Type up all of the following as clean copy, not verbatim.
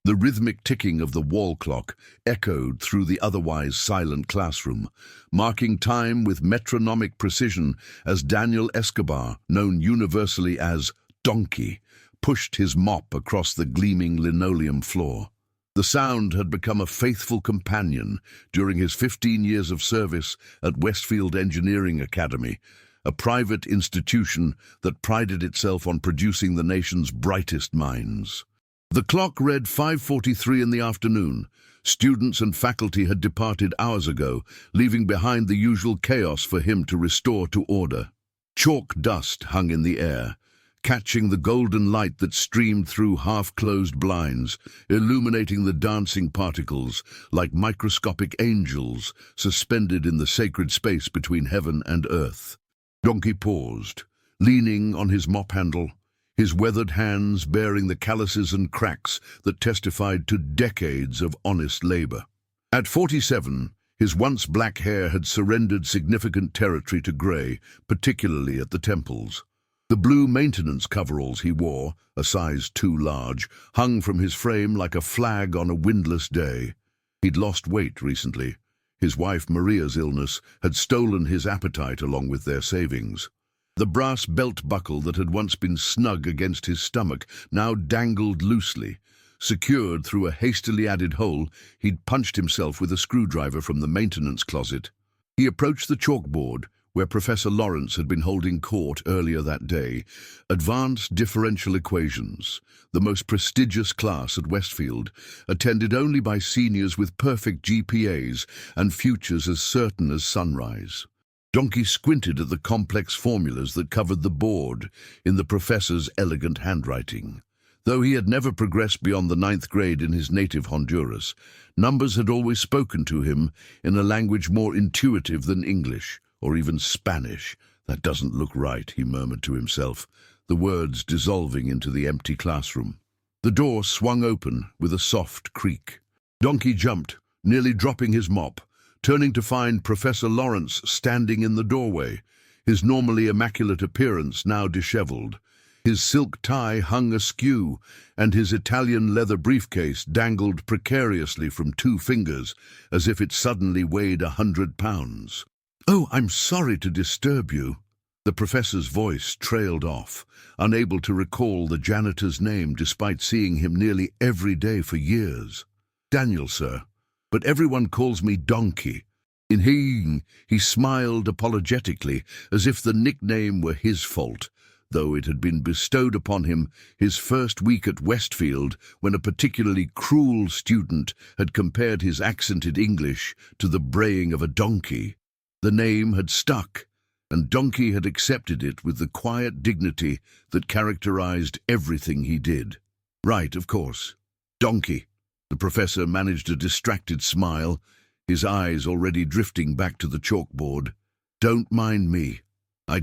The rhythmic ticking of the wall clock echoed through the otherwise silent classroom, marking time with metronomic precision as Daniel Escobar, known universally as Donkey, pushed his mop across the gleaming linoleum floor. The sound had become a faithful companion during his 15 years of service at Westfield Engineering Academy, a private institution that prided itself on producing the nation's brightest minds. The clock read 5:43 in the afternoon. Students and faculty had departed hours ago, leaving behind the usual chaos for him to restore to order. Chalk dust hung in the air, catching the golden light that streamed through half-closed blinds, illuminating the dancing particles like microscopic angels suspended in the sacred space between heaven and earth. Donkey paused, leaning on his mop handle, his weathered hands bearing the calluses and cracks that testified to decades of honest labor. At 47, his once black hair had surrendered significant territory to gray, particularly at the temples. The blue maintenance coveralls he wore, a size too large, hung from his frame like a flag on a windless day. He'd lost weight recently. His wife Maria's illness had stolen his appetite along with their savings. The brass belt buckle that had once been snug against his stomach now dangled loosely. Secured through a hastily added hole, he'd punched himself with a screwdriver from the maintenance closet. He approached the chalkboard, where Professor Lawrence had been holding court earlier that day. Advanced differential equations, the most prestigious class at Westfield, attended only by seniors with perfect GPAs and futures as certain as sunrise. Donkey squinted at the complex formulas that covered the board in the professor's elegant handwriting. Though he had never progressed beyond the 9th grade in his native Honduras, numbers had always spoken to him in a language more intuitive than English, or even Spanish. "That doesn't look right," he murmured to himself, the words dissolving into the empty classroom. The door swung open with a soft creak. Donkey jumped, nearly dropping his mop, turning to find Professor Lawrence standing in the doorway, his normally immaculate appearance now disheveled. His silk tie hung askew, and his Italian leather briefcase dangled precariously from 2 fingers, as if it suddenly weighed 100 pounds. "Oh, I'm sorry to disturb you." The professor's voice trailed off, unable to recall the janitor's name despite seeing him nearly every day for years. "Daniel, sir, but everyone calls me Donkey." He smiled apologetically, as if the nickname were his fault, though it had been bestowed upon him his first week at Westfield when a particularly cruel student had compared his accented English to the braying of a donkey. The name had stuck, and Donkey had accepted it with the quiet dignity that characterized everything he did. "Right, of course. Donkey." The professor managed a distracted smile, his eyes already drifting back to the chalkboard. "Don't mind me. I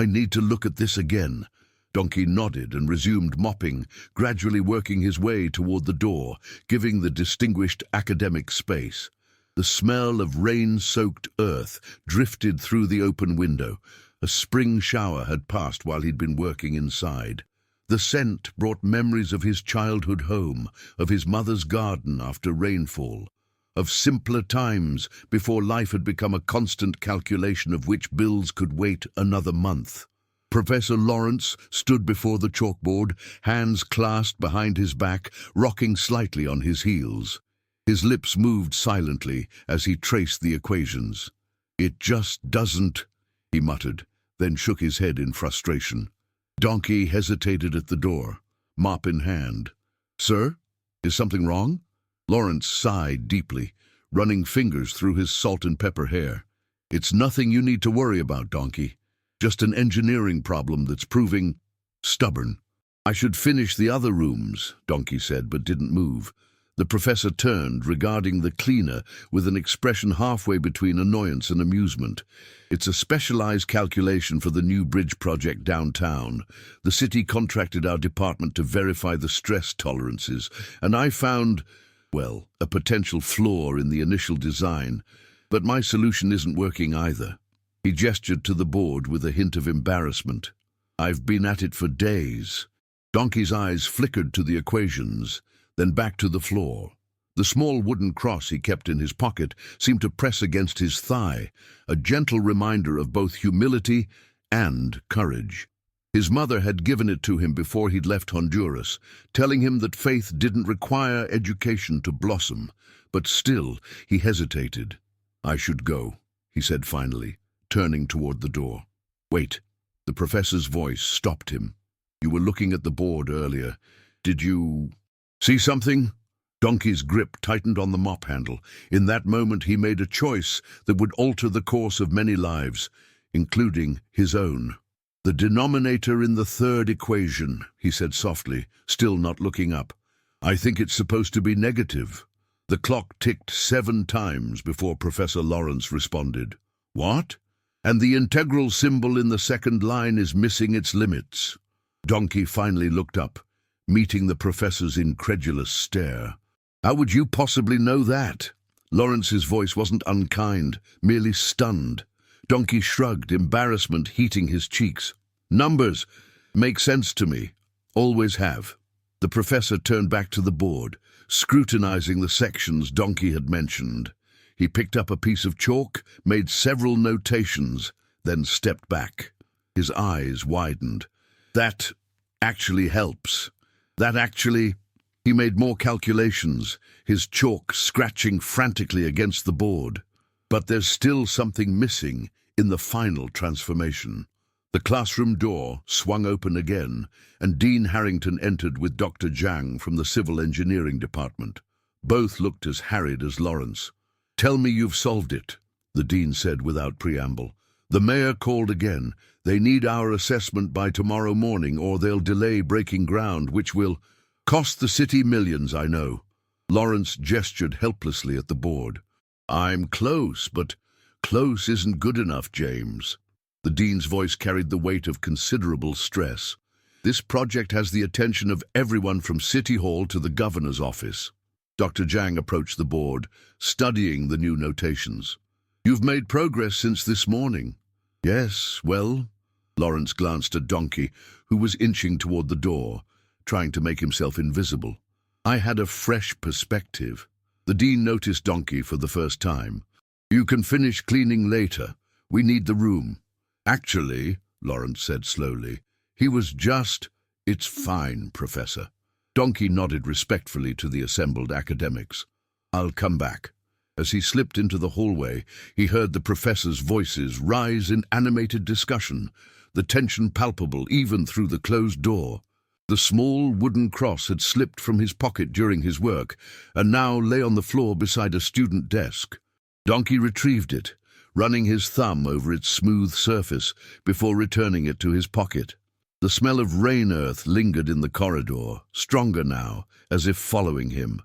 need to look at this again." Donkey nodded and resumed mopping, gradually working his way toward the door, giving the distinguished academic space. The smell of rain-soaked earth drifted through the open window. A spring shower had passed while he'd been working inside. The scent brought memories of his childhood home, of his mother's garden after rainfall, of simpler times before life had become a constant calculation of which bills could wait another month. Professor Lawrence stood before the chalkboard, hands clasped behind his back, rocking slightly on his heels. His lips moved silently as he traced the equations. "It just doesn't," he muttered, then shook his head in frustration. Donkey hesitated at the door, mop in hand. "Sir, is something wrong?" Lawrence sighed deeply, running fingers through his salt and pepper hair. "It's nothing you need to worry about, Donkey. Just an engineering problem that's proving stubborn." "I should finish the other rooms," Donkey said, but didn't move. The professor turned, regarding the cleaner with an expression halfway between annoyance and amusement. "It's a specialized calculation for the new bridge project downtown. The city contracted our department to verify the stress tolerances, and I found, well, a potential flaw in the initial design. But my solution isn't working either." He gestured to the board with a hint of embarrassment. "I've been at it for days." Donkey's eyes flickered to the equations, then back to the floor. The small wooden cross he kept in his pocket seemed to press against his thigh, a gentle reminder of both humility and courage. His mother had given it to him before he'd left Honduras, telling him that faith didn't require education to blossom, but still he hesitated. "I should go," he said finally, turning toward the door. "Wait." The professor's voice stopped him. "You were looking at the board earlier. Did you see something?" Donkey's grip tightened on the mop handle. In that moment he made a choice that would alter the course of many lives, including his own. "The denominator in the third equation," he said softly, still not looking up. "I think it's supposed to be negative." The clock ticked 7 times before Professor Lawrence responded. "What?" "And the integral symbol in the second line is missing its limits." Donkey finally looked up, meeting the professor's incredulous stare. "How would you possibly know that?" Lawrence's voice wasn't unkind, merely stunned. Donkey shrugged, embarrassment heating his cheeks. "Numbers make sense to me. Always have." The professor turned back to the board, scrutinizing the sections Donkey had mentioned. He picked up a piece of chalk, made several notations, then stepped back. His eyes widened. "That actually helps. That actually—" He made more calculations, his chalk scratching frantically against the board. But there's still something missing in the final transformation. The classroom door swung open again, and Dean Harrington entered with Dr. Zhang from the Civil Engineering Department. Both looked as harried as Lawrence. "Tell me you've solved it," the dean said without preamble. "The mayor called again. They need our assessment by tomorrow morning, or they'll delay breaking ground, which will cost the city millions, I know." Lawrence gestured helplessly at the board. "I'm close, but close isn't good enough, James." The dean's voice carried the weight of considerable stress. "This project has the attention of everyone from City Hall to the governor's office." Dr. Zhang approached the board, studying the new notations. "You've made progress since this morning." "Yes, well," Lawrence glanced at Donkey, who was inching toward the door, trying to make himself invisible. "I had a fresh perspective." The dean noticed Donkey for the first time. "You can finish cleaning later. We need the room." "Actually," Lawrence said slowly, "it's fine, Professor." Donkey nodded respectfully to the assembled academics. "I'll come back." As he slipped into the hallway, he heard the professors' voices rise in animated discussion, the tension palpable even through the closed door. The small wooden cross had slipped from his pocket during his work, and now lay on the floor beside a student desk. Donkey retrieved it, running his thumb over its smooth surface before returning it to his pocket. The smell of rain earth lingered in the corridor, stronger now, as if following him.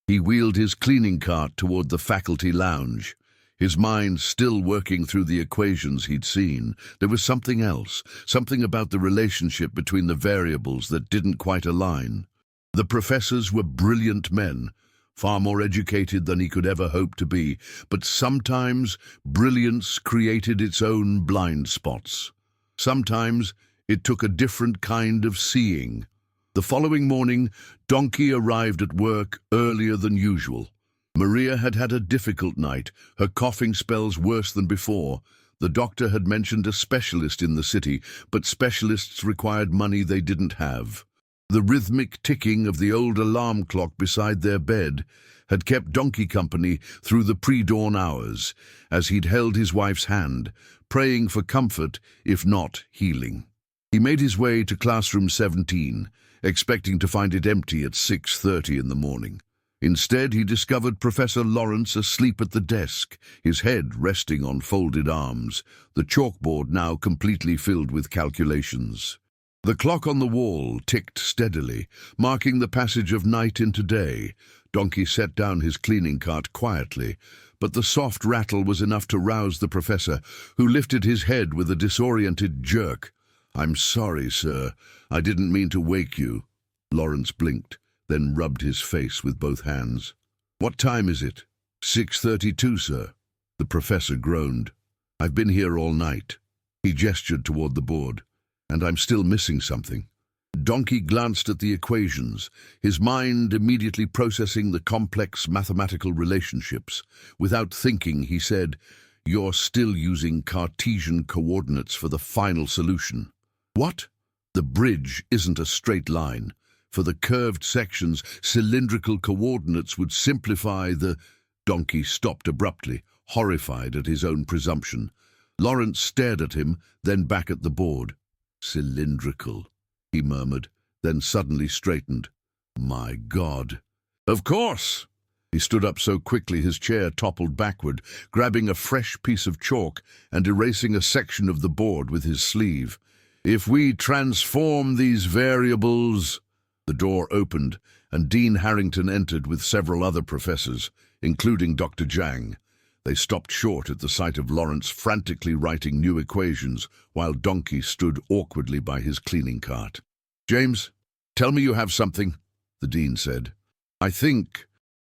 He wheeled his cleaning cart toward the faculty lounge. His mind still working through the equations he'd seen. There was something else, something about the relationship between the variables that didn't quite align. The professors were brilliant men, far more educated than he could ever hope to be, but sometimes brilliance created its own blind spots. Sometimes it took a different kind of seeing. The following morning, Donkey arrived at work earlier than usual. Maria had had a difficult night, her coughing spells worse than before. The doctor had mentioned a specialist in the city, but specialists required money they didn't have. The rhythmic ticking of the old alarm clock beside their bed had kept Donkey company through the pre-dawn hours, as he'd held his wife's hand, praying for comfort, if not healing. He made his way to classroom 17, expecting to find it empty at 6:30 in the morning. Instead, he discovered Professor Lawrence asleep at the desk, his head resting on folded arms, the chalkboard now completely filled with calculations. The clock on the wall ticked steadily, marking the passage of night into day. Donkey set down his cleaning cart quietly, but the soft rattle was enough to rouse the professor, who lifted his head with a disoriented jerk. "I'm sorry, sir. I didn't mean to wake you." Lawrence blinked, then rubbed his face with both hands. "What time is it?" 6:32, sir." The professor groaned. "I've been here all night." He gestured toward the board. "And I'm still missing something." Donkey glanced at the equations, his mind immediately processing the complex mathematical relationships. Without thinking, he said, "You're still using Cartesian coordinates for the final solution." "What?" "The bridge isn't a straight line. For the curved sections, cylindrical coordinates would simplify the—" Donkey stopped abruptly, horrified at his own presumption. Lawrence stared at him, then back at the board. "Cylindrical," he murmured, then suddenly straightened. "My God." "Of course!" He stood up so quickly his chair toppled backward, grabbing a fresh piece of chalk and erasing a section of the board with his sleeve. "If we transform these variables—" The door opened, and Dean Harrington entered with several other professors, including Dr. Zhang. They stopped short at the sight of Lawrence frantically writing new equations, while Donkey stood awkwardly by his cleaning cart. "James, tell me you have something," the dean said.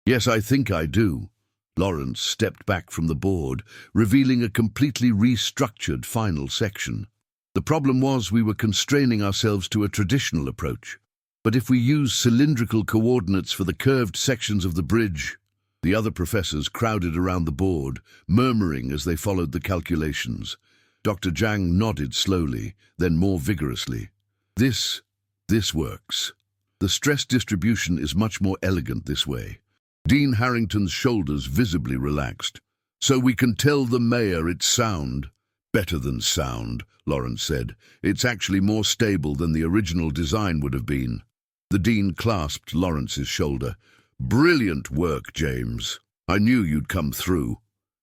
Yes, I think I do." Lawrence stepped back from the board, revealing a completely restructured final section. "The problem was we were constraining ourselves to a traditional approach. But if we use cylindrical coordinates for the curved sections of the bridge—" The other professors crowded around the board, murmuring as they followed the calculations. Dr. Zhang nodded slowly, then more vigorously. This works. The stress distribution is much more elegant this way." Dean Harrington's shoulders visibly relaxed. "So we can tell the mayor it's sound." "Better than sound," Lawrence said. "It's actually more stable than the original design would have been." The dean clasped Lawrence's shoulder. "Brilliant work, James. I knew you'd come through."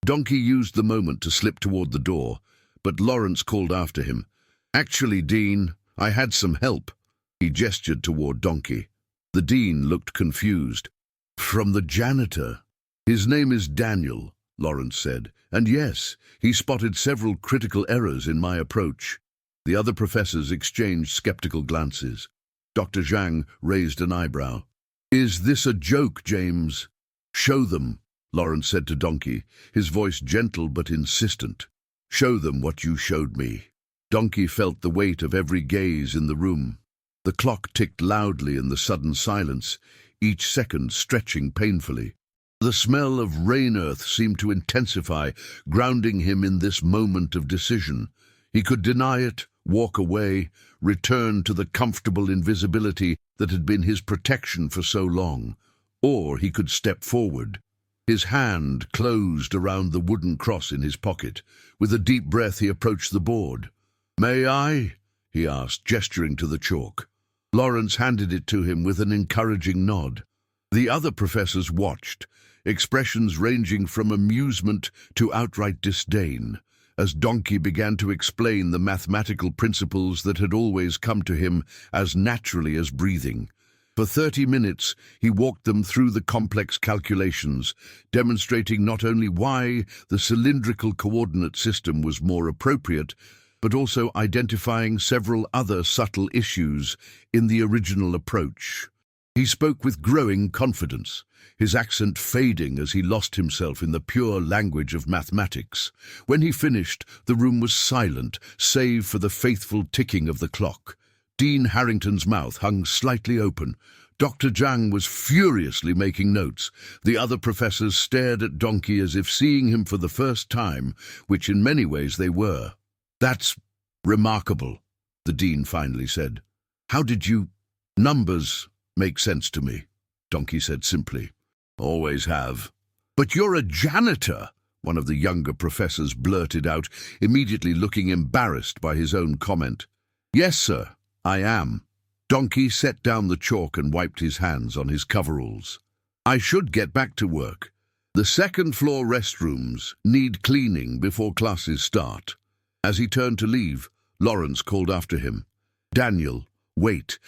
Donkey used the moment to slip toward the door, but Lawrence called after him. "Actually, Dean, I had some help." He gestured toward Donkey. The dean looked confused. "From the janitor." "His name is Daniel," Lawrence said. "And yes, he spotted several critical errors in my approach." The other professors exchanged skeptical glances. Dr. Zhang raised an eyebrow. "Is this a joke, James?" "Show them," Lawrence said to Donkey, his voice gentle but insistent. "Show them what you showed me." Donkey felt the weight of every gaze in the room. The clock ticked loudly in the sudden silence, each second stretching painfully. The smell of rain earth seemed to intensify, grounding him in this moment of decision. He could deny it, walk away, return to the comfortable invisibility that had been his protection for so long. Or he could step forward. His hand closed around the wooden cross in his pocket. With a deep breath he approached the board. "May I?" he asked, gesturing to the chalk. Lawrence handed it to him with an encouraging nod. The other professors watched, expressions ranging from amusement to outright disdain, as Donkey began to explain the mathematical principles that had always come to him as naturally as breathing. For 30 minutes, he walked them through the complex calculations, demonstrating not only why the cylindrical coordinate system was more appropriate, but also identifying several other subtle issues in the original approach. He spoke with growing confidence, his accent fading as he lost himself in the pure language of mathematics. When he finished, the room was silent, save for the faithful ticking of the clock. Dean Harrington's mouth hung slightly open. Dr. Zhang was furiously making notes. The other professors stared at Donkey as if seeing him for the first time, which in many ways they were. "That's remarkable," the dean finally said. "How did you—" "Numbers make sense to me," Donkey said simply. "Always have." "But you're a janitor," one of the younger professors blurted out, immediately looking embarrassed by his own comment. "Yes, sir, I am." Donkey set down the chalk and wiped his hands on his coveralls. "I should get back to work. The second-floor restrooms need cleaning before classes start." As he turned to leave, Lawrence called after him. "Daniel, wait.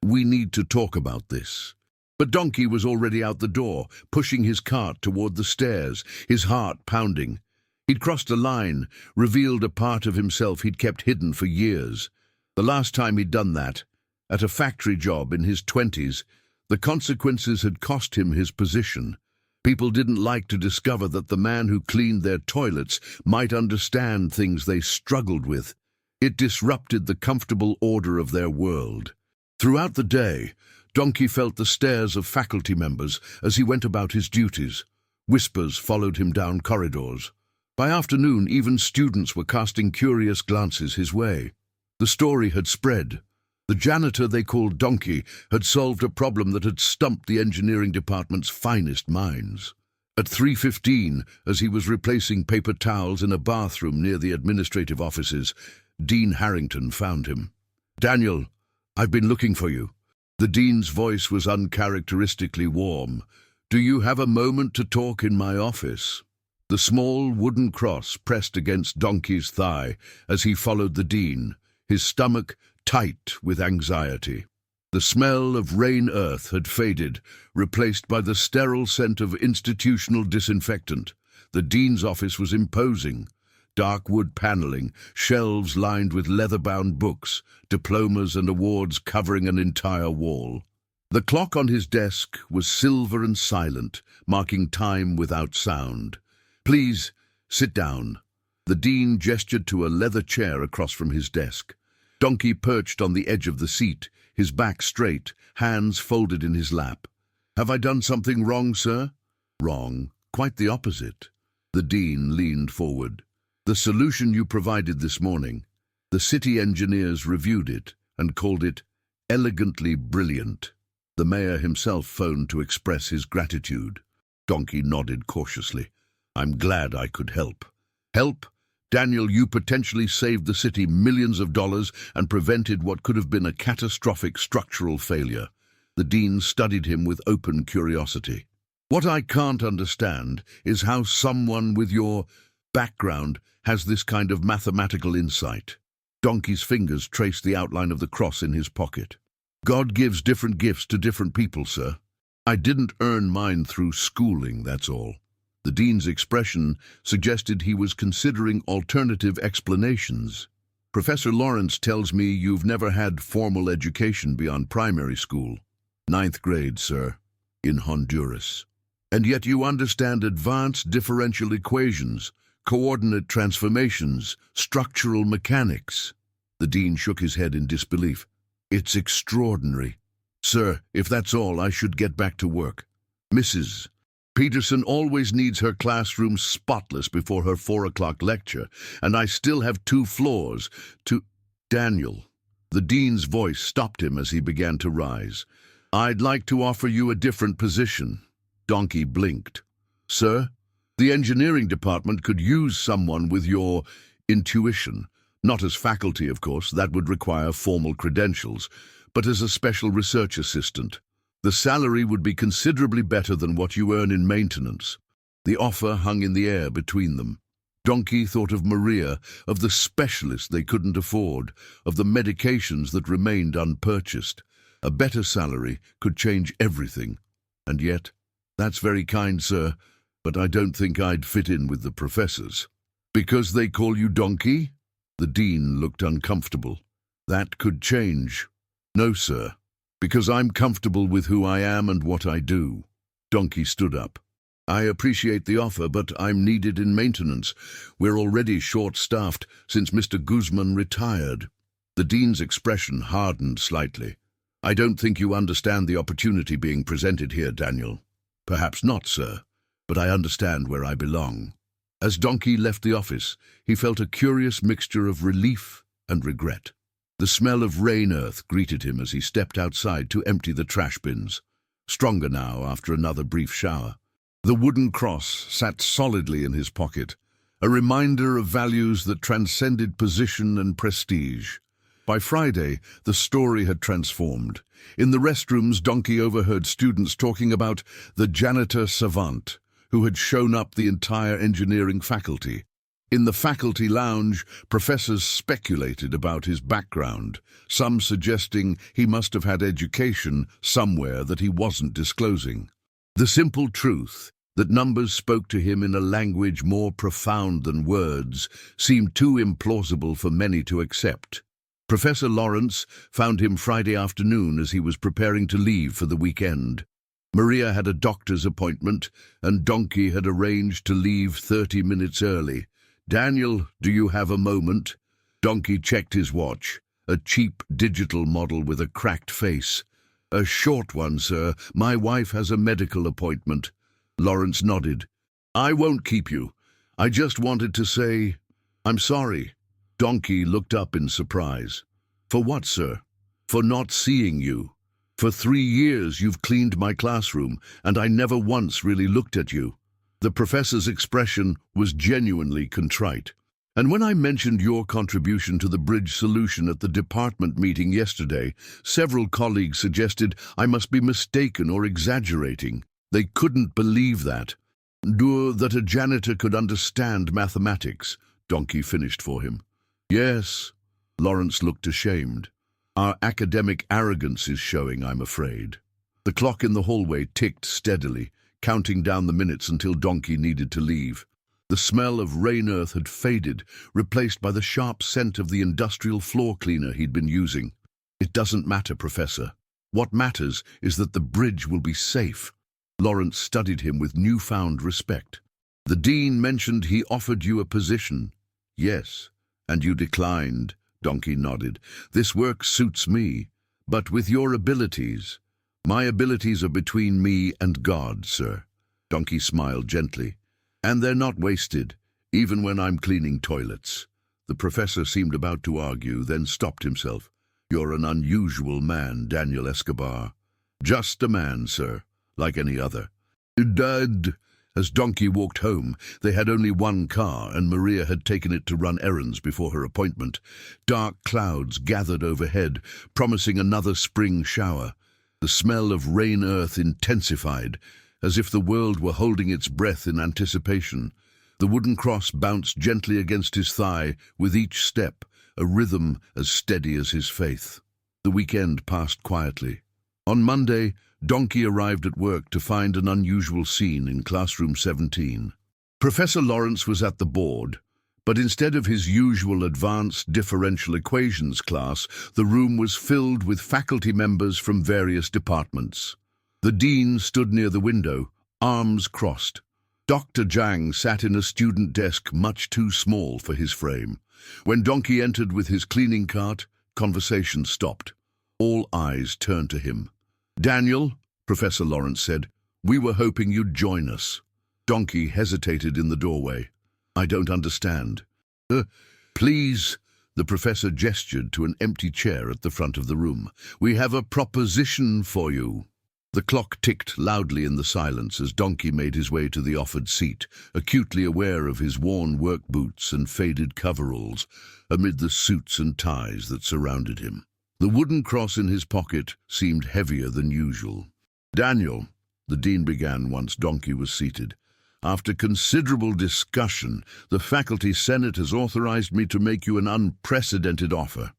We need to talk about this." But Donkey was already out the door, pushing his cart toward the stairs, his heart pounding. He'd crossed a line, revealed a part of himself he'd kept hidden for years. The last time he'd done that, at a factory job in his 20s, the consequences had cost him his position. People didn't like to discover that the man who cleaned their toilets might understand things they struggled with. It disrupted the comfortable order of their world. Throughout the day, Donkey felt the stares of faculty members as he went about his duties. Whispers followed him down corridors. By afternoon, even students were casting curious glances his way. The story had spread. The janitor they called Donkey had solved a problem that had stumped the engineering department's finest minds. At 3:15, as he was replacing paper towels in a bathroom near the administrative offices, Dean Harrington found him. "Daniel, I've been looking for you." The dean's voice was uncharacteristically warm. "Do you have a moment to talk in my office?" The small wooden cross pressed against Donkey's thigh as he followed the dean, his stomach tight with anxiety. The smell of rain earth had faded, replaced by the sterile scent of institutional disinfectant. The dean's office was imposing. Dark wood paneling, shelves lined with leather-bound books, diplomas and awards covering an entire wall. The clock on his desk was silver and silent, marking time without sound. "Please, sit down." The dean gestured to a leather chair across from his desk. Donkey perched on the edge of the seat, his back straight, hands folded in his lap. "Have I done something wrong, sir?" "Wrong. Quite the opposite." The dean leaned forward. "The solution you provided this morning, the city engineers reviewed it and called it elegantly brilliant. The mayor himself phoned to express his gratitude." Donkey nodded cautiously. "I'm glad I could help." "Help? Daniel, you potentially saved the city millions of dollars and prevented what could have been a catastrophic structural failure." The dean studied him with open curiosity. "What I can't understand is how someone with your background has this kind of mathematical insight." Donkey's fingers traced the outline of the cross in his pocket. "God gives different gifts to different people, sir. I didn't earn mine through schooling, that's all." The dean's expression suggested he was considering alternative explanations. "Professor Lawrence tells me you've never had formal education beyond primary school." "Ninth grade, sir, in Honduras." "And yet you understand advanced differential equations, coordinate transformations, structural mechanics." The dean shook his head in disbelief. "It's extraordinary. Sir, if that's all, I should get back to work. Mrs. Peterson always needs her classroom spotless before her 4 o'clock lecture, and I still have 2 floors to—" "Daniel." The dean's voice stopped him as he began to rise. "I'd like to offer you a different position." Donkey blinked. "Sir, the engineering department could use someone with your intuition. Not as faculty, of course, that would require formal credentials, but as a special research assistant. The salary would be considerably better than what you earn in maintenance." The offer hung in the air between them. Donkey thought of Maria, of the specialists they couldn't afford, of the medications that remained unpurchased. A better salary could change everything. And yet, "That's very kind, sir, but I don't think I'd fit in with the professors." "Because they call you Donkey?" The dean looked uncomfortable. "That could change." "No, sir. Because I'm comfortable with who I am and what I do." Donkey stood up. "I appreciate the offer, but I'm needed in maintenance. We're already short-staffed since Mr. Guzman retired." The dean's expression hardened slightly. "I don't think you understand the opportunity being presented here, Daniel." "Perhaps not, sir, but I understand where I belong." As Donkey left the office, he felt a curious mixture of relief and regret. The smell of rain earth greeted him as he stepped outside to empty the trash bins, stronger now after another brief shower. The wooden cross sat solidly in his pocket, a reminder of values that transcended position and prestige. By Friday, the story had transformed. In the restrooms, Donkey overheard students talking about the janitor savant, who had shown up the entire engineering faculty. In the faculty lounge, professors speculated about his background, some suggesting he must have had education somewhere that he wasn't disclosing. The simple truth that numbers spoke to him in a language more profound than words seemed too implausible for many to accept. Professor Lawrence found him Friday afternoon as he was preparing to leave for the weekend. Maria had a doctor's appointment, and Donkey had arranged to leave 30 minutes early. "Daniel, do you have a moment?" Donkey checked his watch, a cheap digital model with a cracked face. A short one, sir. My wife has a medical appointment. Lawrence nodded. I won't keep you. I just wanted to say, I'm sorry. Donkey looked up in surprise. For what, sir? For not seeing you. For 3 years you've cleaned my classroom, and I never once really looked at you. The professor's expression was genuinely contrite. And when I mentioned your contribution to the bridge solution at the department meeting yesterday, several colleagues suggested I must be mistaken or exaggerating. They couldn't believe that. That a janitor could understand mathematics, Donkey finished for him. Yes, Lawrence looked ashamed. Our academic arrogance is showing, I'm afraid. The clock in the hallway ticked steadily, counting down the minutes until Donkey needed to leave. The smell of rain earth had faded, replaced by the sharp scent of the industrial floor cleaner he'd been using. It doesn't matter, Professor. What matters is that the bridge will be safe. Lawrence studied him with newfound respect. The dean mentioned he offered you a position. Yes, and you declined, Donkey nodded. This work suits me, but with your abilities. My abilities are between me and God, sir. Donkey smiled gently. And they're not wasted, even when I'm cleaning toilets. The professor seemed about to argue, then stopped himself. You're an unusual man, Daniel Escobar. Just a man, sir, like any other. Dad. As Donkey walked home, they had only one car, and Maria had taken it to run errands before her appointment. Dark clouds gathered overhead, promising another spring shower. The smell of rain earth intensified, as if the world were holding its breath in anticipation. The wooden cross bounced gently against his thigh, with each step a rhythm as steady as his faith. The weekend passed quietly. On Monday, Donkey arrived at work to find an unusual scene in classroom 17. Professor Lawrence was at the board, but instead of his usual advanced differential equations class, the room was filled with faculty members from various departments. The dean stood near the window, arms crossed. Dr. Zhang sat in a student desk much too small for his frame. When Donkey entered with his cleaning cart, conversation stopped. All eyes turned to him. Daniel, Professor Lawrence said, we were hoping you'd join us. Donkey hesitated in the doorway. I don't understand. Please, the professor gestured to an empty chair at the front of the room. We have a proposition for you. The clock ticked loudly in the silence as Donkey made his way to the offered seat, acutely aware of his worn work boots and faded coveralls amid the suits and ties that surrounded him. The wooden cross in his pocket seemed heavier than usual. Daniel, the dean began once Donkey was seated. After considerable discussion, the faculty senate has authorized me to make you an unprecedented offer.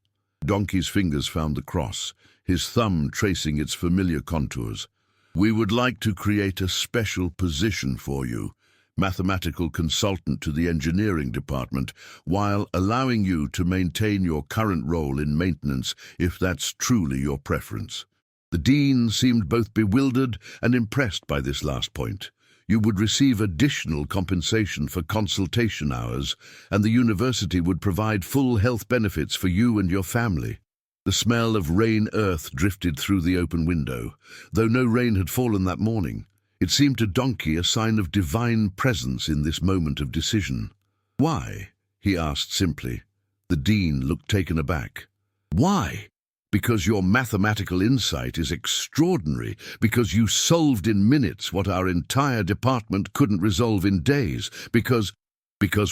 Donkey's fingers found the cross, his thumb tracing its familiar contours. We would like to create a special position for you, mathematical consultant to the engineering department, while allowing you to maintain your current role in maintenance if that's truly your preference. The dean seemed both bewildered and impressed by this last point. You would receive additional compensation for consultation hours, and the university would provide full health benefits for you and your family. The smell of rain earth drifted through the open window. Though no rain had fallen that morning, it seemed to Donkey a sign of divine presence in this moment of decision. Why? He asked simply. The dean looked taken aback. Why? Because your mathematical insight is extraordinary, because you solved in minutes what our entire department couldn't resolve in days, because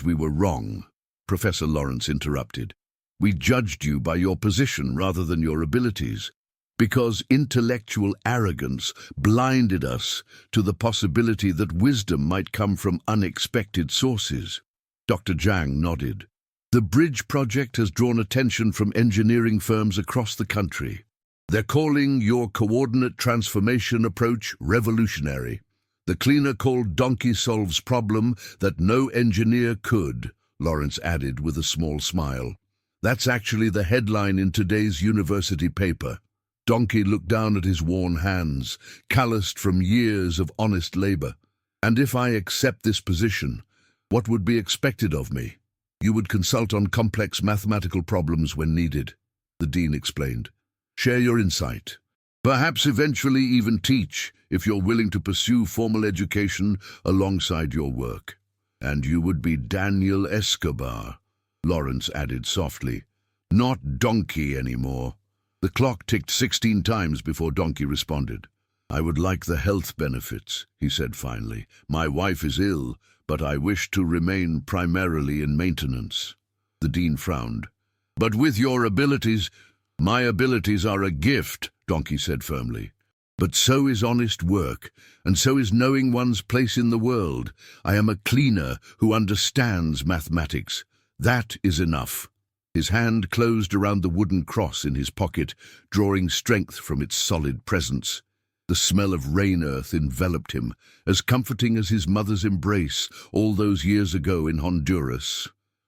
we were wrong, Professor Lawrence interrupted. We judged you by your position rather than your abilities, because intellectual arrogance blinded us to the possibility that wisdom might come from unexpected sources. Dr. Zhang nodded. The bridge project has drawn attention from engineering firms across the country. They're calling your coordinate transformation approach revolutionary. The cleaner called Donkey solves problem that no engineer could, Lawrence added with a small smile. That's actually the headline in today's university paper. Donkey looked down at his worn hands, calloused from years of honest labor. And if I accept this position, what would be expected of me? You would consult on complex mathematical problems when needed, the dean explained. Share your insight. Perhaps eventually even teach if you're willing to pursue formal education alongside your work. And you would be Daniel Escobar, Lawrence added softly. Not Donkey anymore. The clock ticked 16 times before Donkey responded. I would like the health benefits, he said finally. My wife is ill, but I wish to remain primarily in maintenance. The dean frowned. But with your abilities, my abilities are a gift, Donkey said firmly. But so is honest work, and so is knowing one's place in the world. I am a cleaner who understands mathematics. That is enough. His hand closed around the wooden cross in his pocket, drawing strength from its solid presence. The smell of rain earth enveloped him, as comforting as his mother's embrace all those years ago in Honduras.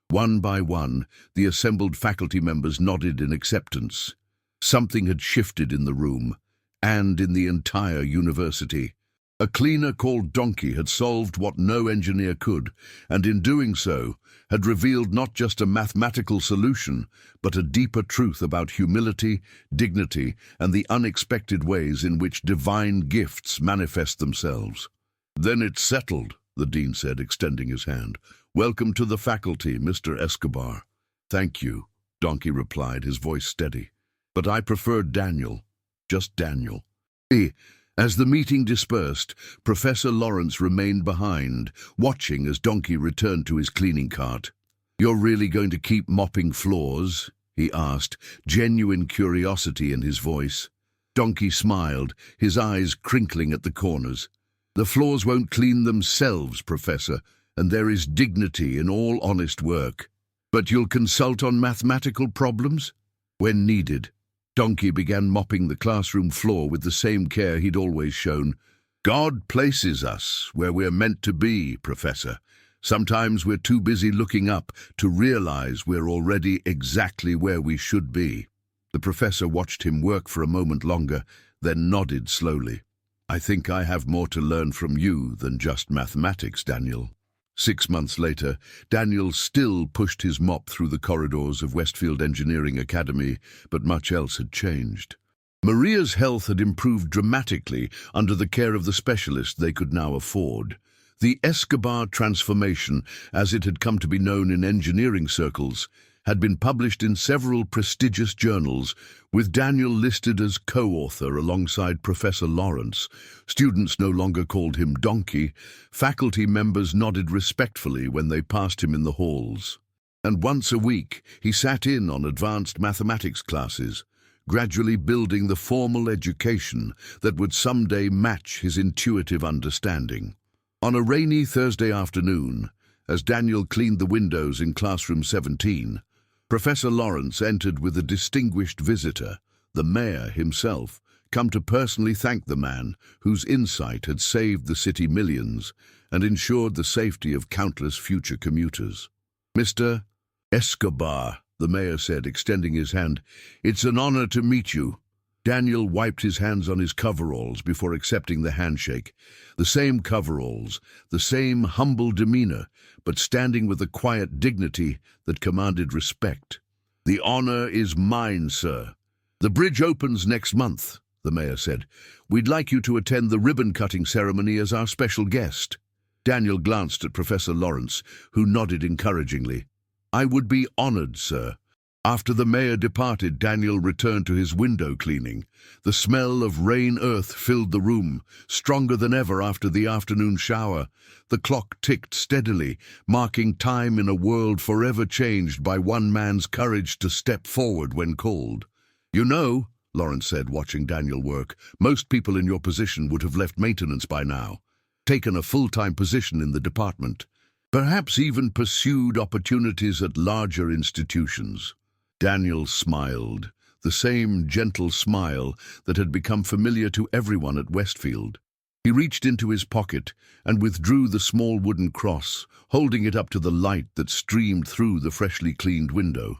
One by one, the assembled faculty members nodded in acceptance. Something had shifted in the room, and in the entire university. A cleaner called Donkey had solved what no engineer could, and in doing so, had revealed not just a mathematical solution, but a deeper truth about humility, dignity, and the unexpected ways in which divine gifts manifest themselves. Then it's settled, the dean said, extending his hand. Welcome to the faculty, Mr. Escobar. Thank you, Donkey replied, his voice steady. But I prefer Daniel. Just Daniel. As the meeting dispersed, Professor Lawrence remained behind, watching as Donkey returned to his cleaning cart. You're really going to keep mopping floors? He asked, genuine curiosity in his voice. Donkey smiled, his eyes crinkling at the corners. The floors won't clean themselves, Professor, and there is dignity in all honest work. But you'll consult on mathematical problems? When needed. Donkey began mopping the classroom floor with the same care he'd always shown. God places us where we're meant to be, Professor. Sometimes we're too busy looking up to realize we're already exactly where we should be. The professor watched him work for a moment longer, then nodded slowly. I think I have more to learn from you than just mathematics, Daniel. 6 months later, Daniel still pushed his mop through the corridors of Westfield Engineering Academy, but much else had changed. Maria's health had improved dramatically under the care of the specialist they could now afford. The Escobar transformation, as it had come to be known in engineering circles, had been published in several prestigious journals, with Daniel listed as co-author alongside Professor Lawrence. Students no longer called him Donkey. Faculty members nodded respectfully when they passed him in the halls. And once a week, he sat in on advanced mathematics classes, gradually building the formal education that would someday match his intuitive understanding. On a rainy Thursday afternoon, as Daniel cleaned the windows in classroom 17, Professor Lawrence entered with a distinguished visitor, the mayor himself, come to personally thank the man whose insight had saved the city millions and ensured the safety of countless future commuters. Mr. Escobar, the mayor said, extending his hand, it's an honor to meet you. Daniel wiped his hands on his coveralls before accepting the handshake. The same coveralls, the same humble demeanor, but standing with a quiet dignity that commanded respect. The honor is mine, sir. The bridge opens next month, the mayor said. We'd like you to attend the ribbon-cutting ceremony as our special guest. Daniel glanced at Professor Lawrence, who nodded encouragingly. I would be honored, sir. After the mayor departed, Daniel returned to his window cleaning. The smell of rain earth filled the room, stronger than ever after the afternoon shower. The clock ticked steadily, marking time in a world forever changed by one man's courage to step forward when called. You know, Lawrence said, watching Daniel work, most people in your position would have left maintenance by now, taken a full-time position in the department, perhaps even pursued opportunities at larger institutions. Daniel smiled, the same gentle smile that had become familiar to everyone at Westfield. He reached into his pocket and withdrew the small wooden cross, holding it up to the light that streamed through the freshly cleaned window.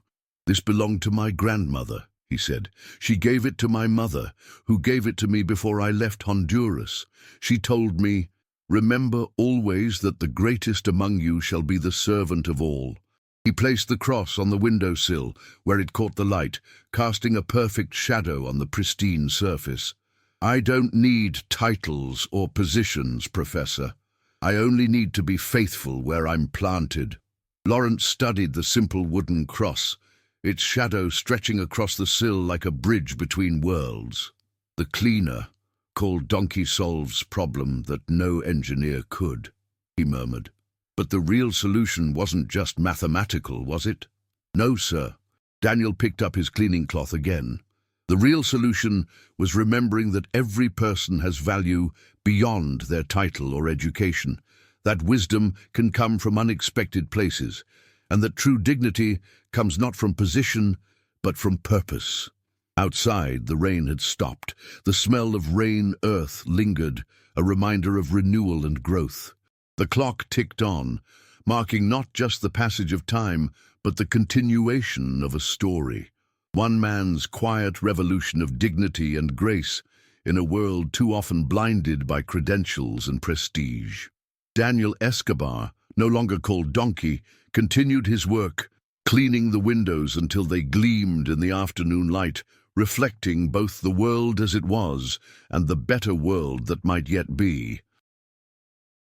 This belonged to my grandmother, he said. She gave it to my mother, who gave it to me before I left Honduras. She told me, remember always that the greatest among you shall be the servant of all. He placed the cross on the windowsill, where it caught the light, casting a perfect shadow on the pristine surface. "I don't need titles or positions, Professor. I only need to be faithful where I'm planted." Lawrence studied the simple wooden cross, its shadow stretching across the sill like a bridge between worlds. "The cleaner called Donkey solves problem that no engineer could," he murmured. "But the real solution wasn't just mathematical, was it?" "No, sir." Daniel picked up his cleaning cloth again. "The real solution was remembering that every person has value beyond their title or education, that wisdom can come from unexpected places, and that true dignity comes not from position, but from purpose." Outside, the rain had stopped. The smell of rain earth lingered, a reminder of renewal and growth. The clock ticked on, marking not just the passage of time, but the continuation of a story. One man's quiet revolution of dignity and grace in a world too often blinded by credentials and prestige. Daniel Escobar, no longer called Donkey, continued his work, cleaning the windows until they gleamed in the afternoon light, reflecting both the world as it was and the better world that might yet be.